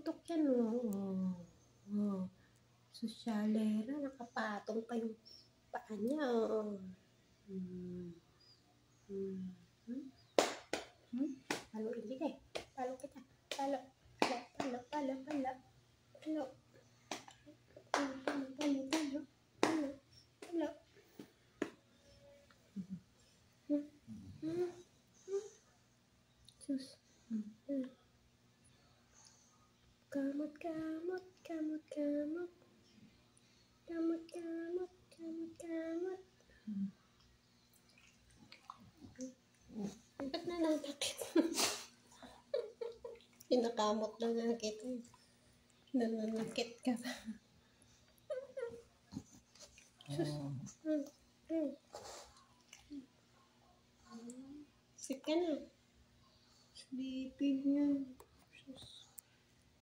Suntok yan, oh. Oh. Sosyalera, nakapatong pa yung paa niya, oh. Palo rin kita eh. Palo kita. Palo. Palo. Palo. Palo. Palo. Palo. Palo. Palo. Palo. Palo. Palo. Sus. Kamot, kamot, kamot, kamot. Kamot, kamot, kamot, kamot. Ba't nananakit? Pinakamot na nga kita. Nananakit ka ba? Sus. Sik ka na. Sleeping yan.